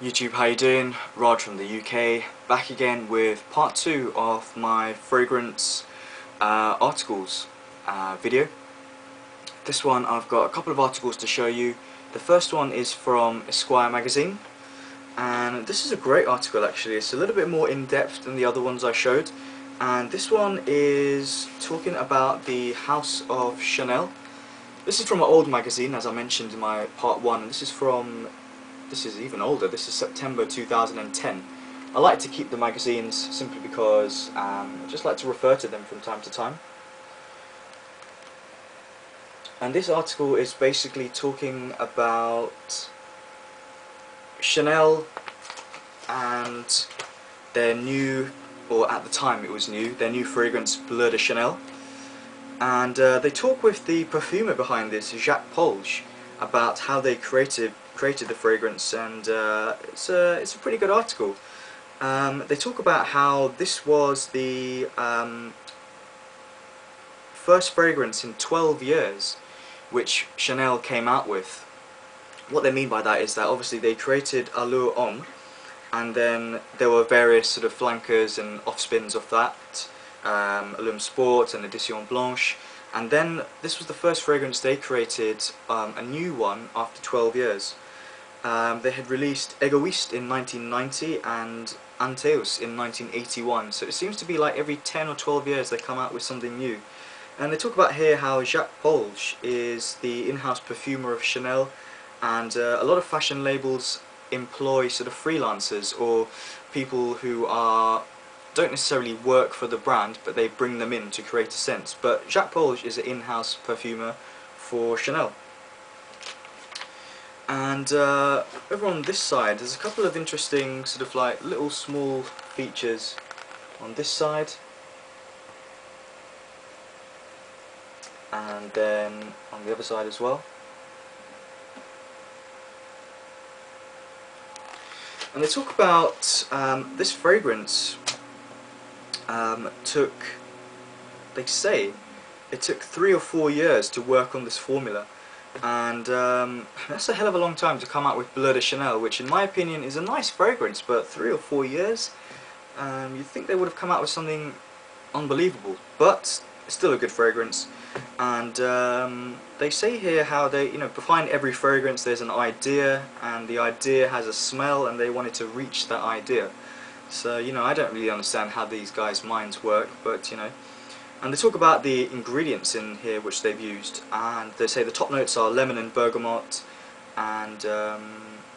YouTube, how you doing? Raj from the UK, back again with part 2 of my fragrance articles video. This one I've got a couple of articles to show you. The first one is from Esquire magazine, and this is a great article actually. It's a little bit more in-depth than the other ones I showed, and this one is talking about the House of Chanel. This is from an old magazine, as I mentioned in my part 1, and this is even older. This is September 2010. I like to keep the magazines simply because I just like to refer to them from time to time. And this article is basically talking about Chanel and their new, or at the time it was new, their new fragrance Bleu de Chanel. And they talk with the perfumer behind this, Jacques Polge, about how they created the fragrance, and it's a pretty good article. They talk about how this was the first fragrance in 12 years which Chanel came out with. What they mean by that is that obviously they created Allure Homme, and then there were various sort of flankers and offspins of that, Allure Sport and Edition Blanche, and then this was the first fragrance they created, a new one after 12 years. They had released Egoiste in 1990 and Anteus in 1981, so it seems to be like every 10 or 12 years they come out with something new. And they talk about here how Jacques Polge is the in-house perfumer of Chanel, and a lot of fashion labels employ sort of freelancers or people who don't necessarily work for the brand, but they bring them in to create a scent. But Jacques Polge is an in-house perfumer for Chanel. And over on this side, there's a couple of interesting sort of like little small features on this side, and then on the other side as well. And they talk about this fragrance they say it took 3 or 4 years to work on this formula. And that's a hell of a long time to come out with Bleu de Chanel, which in my opinion is a nice fragrance, but 3 or 4 years, you'd think they would have come out with something unbelievable, but it's still a good fragrance. And they say here how they, behind every fragrance there's an idea, and the idea has a smell, and they wanted to reach that idea. So, I don't really understand how these guys' minds work, but, And they talk about the ingredients in here which they've used, and they say the top notes are lemon and bergamot, and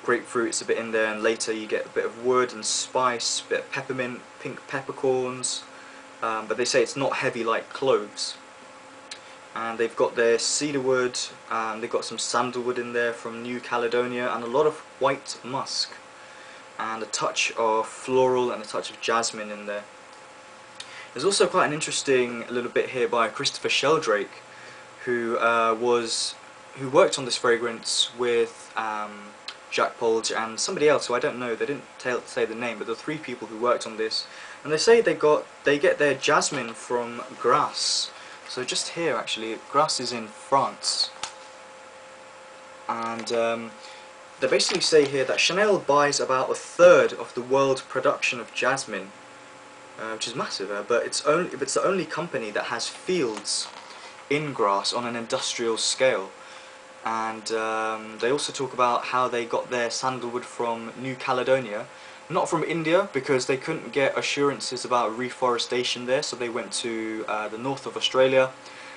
grapefruit's a bit in there, and later you get a bit of wood and spice, a bit of peppermint, pink peppercorns, but they say it's not heavy like cloves. And they've got their cedarwood, they've got some sandalwood in there from New Caledonia, and a lot of white musk, and a touch of floral and a touch of jasmine in there. There's also quite an interesting little bit here by Christopher Sheldrake, who worked on this fragrance with Jacques Polge and somebody else who I don't know. They didn't say the name, but there are 3 people who worked on this, and they say they get their jasmine from Grasse. So just here actually, Grasse is in France, and they basically say here that Chanel buys about 1/3 of the world production of jasmine. Which is massive, but it's the only company that has fields in Grasse on an industrial scale. And they also talk about how they got their sandalwood from New Caledonia, not from India, because they couldn't get assurances about reforestation there, so they went to the north of Australia.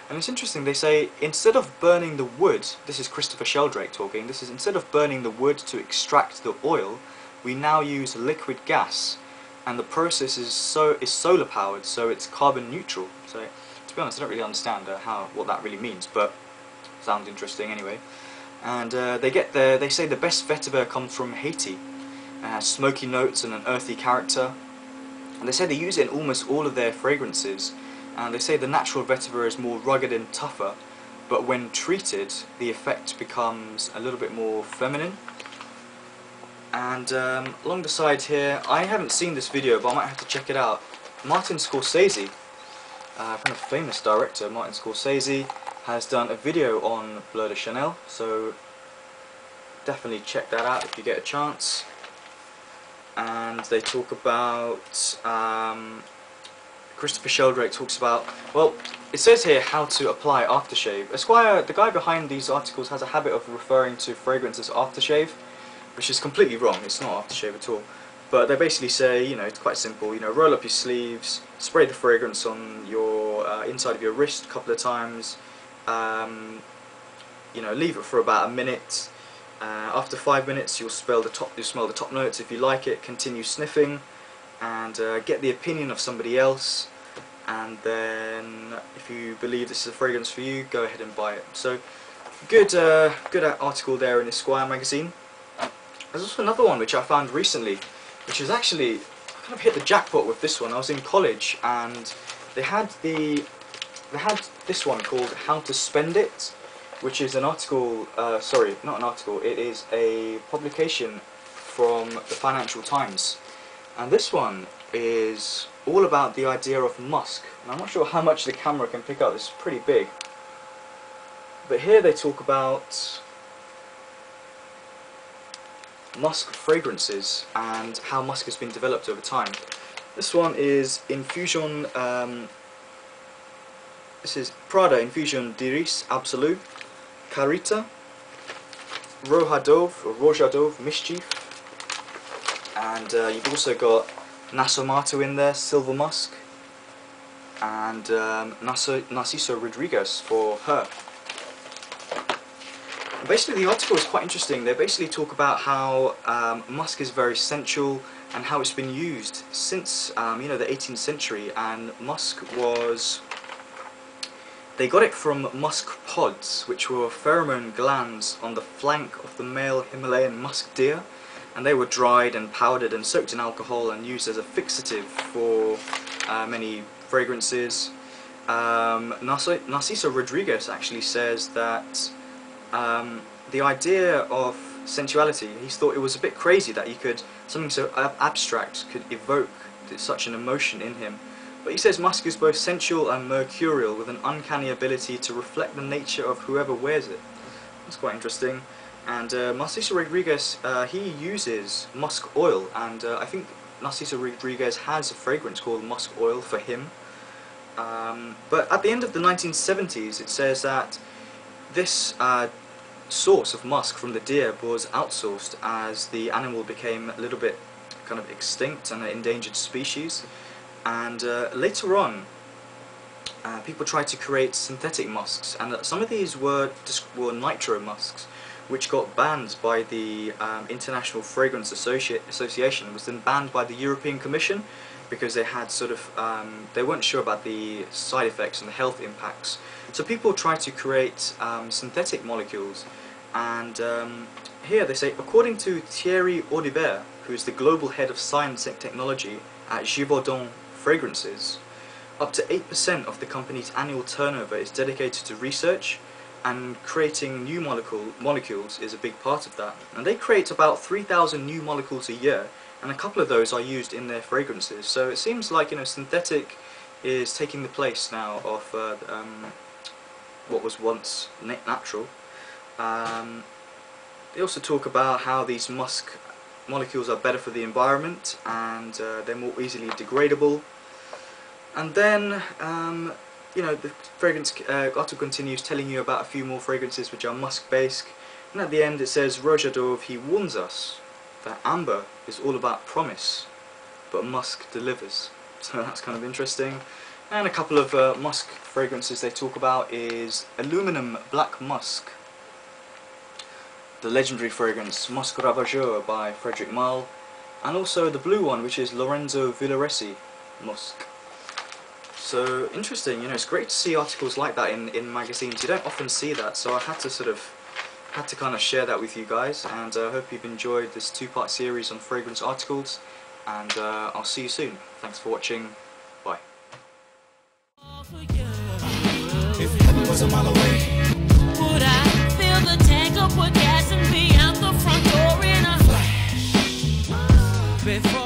And it's interesting, they say instead of burning the wood, this is Christopher Sheldrake talking, instead of burning the wood to extract the oil, we now use liquid gas. And the process is solar powered, so it's carbon neutral. So, to be honest, I don't really understand what that really means, but it sounds interesting anyway. And they say the best vetiver comes from Haiti. It has smoky notes and an earthy character. And they say they use it in almost all of their fragrances. And they say the natural vetiver is more rugged and tougher, but when treated, the effect becomes a little bit more feminine. And along the side here, I haven't seen this video, but I might have to check it out. Martin Scorsese, kind of famous director, Martin Scorsese, has done a video on Bleu de Chanel, so definitely check that out if you get a chance. and they talk about Christopher Sheldrake talks about, well, it says here how to apply aftershave. Esquire, the guy behind these articles, has a habit of referring to fragrance as aftershave, which is completely wrong. It's not aftershave at all. But they basically say, you know, it's quite simple. You know, roll up your sleeves, spray the fragrance on your inside of your wrist a couple of times. You know, leave it for about a minute. After 5 minutes, you'll smell the top notes. If you like it, continue sniffing, and get the opinion of somebody else. And then, if you believe this is a fragrance for you, go ahead and buy it. So, good article there in Esquire magazine. There's also another one which I found recently, which is actually, I kind of hit the jackpot with this one. I was in college and they had this one called How to Spend It, which is an article, sorry, not an article, it is a publication from the Financial Times. And this one is all about the idea of musk. And I'm not sure how much the camera can pick up, it's pretty big. But here they talk about musk fragrances and how musk has been developed over time. This one is Infusion, this is Prada Infusion d'Iris Absolu, Carita, Rojadov, Mischief, and you've also got Nasomato in there, Silver Musk, and Narciso Rodriguez for her. Basically, the article is quite interesting. They basically talk about how musk is very sensual and how it's been used since you know, the 18th century. And musk was, they got it from musk pods, which were pheromone glands on the flank of the male Himalayan musk deer, and they were dried and powdered and soaked in alcohol and used as a fixative for many fragrances. Narciso Rodriguez actually says that the idea of sensuality, he thought it was a bit crazy that something so abstract could evoke such an emotion in him. But he says musk is both sensual and mercurial, with an uncanny ability to reflect the nature of whoever wears it. That's quite interesting. And Narciso Rodriguez, he uses musk oil, and I think Narciso Rodriguez has a fragrance called musk oil for him. But at the end of the 1970s, it says that this source of musk from the deer was outsourced as the animal became a little bit kind of extinct and an endangered species. And later on, people tried to create synthetic musks, and some of these were nitro musks, which got banned by the International Fragrance Association. It was then banned by the European Commission because they had sort of they weren't sure about the side effects and the health impacts. So people tried to create synthetic molecules, and here they say, according to Thierry Audibert, who is the global head of science and technology at Givaudan Fragrances, up to 8% of the company's annual turnover is dedicated to research, and creating new molecules is a big part of that. And they create about 3,000 new molecules a year, and a couple of those are used in their fragrances. So it seems like, you know, synthetic is taking the place now of what was once natural. They also talk about how these musk molecules are better for the environment, and they're more easily degradable. And then you know, the fragrance article continues telling you about a few more fragrances which are musk based, and at the end it says Rojadov, he warns us that amber is all about promise, but musk delivers. So that's kind of interesting. And a couple of musk fragrances they talk about is Aluminum Black Musk, the legendary fragrance Musc Ravageur by Frederic Malle, and also the blue one, which is Lorenzo Villoresi Musk. So interesting, you know, it's great to see articles like that in magazines. You don't often see that, so I had to kind of share that with you guys, and I hope you've enjoyed this two-part series on fragrance articles, and I'll see you soon. Thanks for watching. Bye. If heaven was a mile away, would I fill the tank up with gas and be out the front door in a flash? Before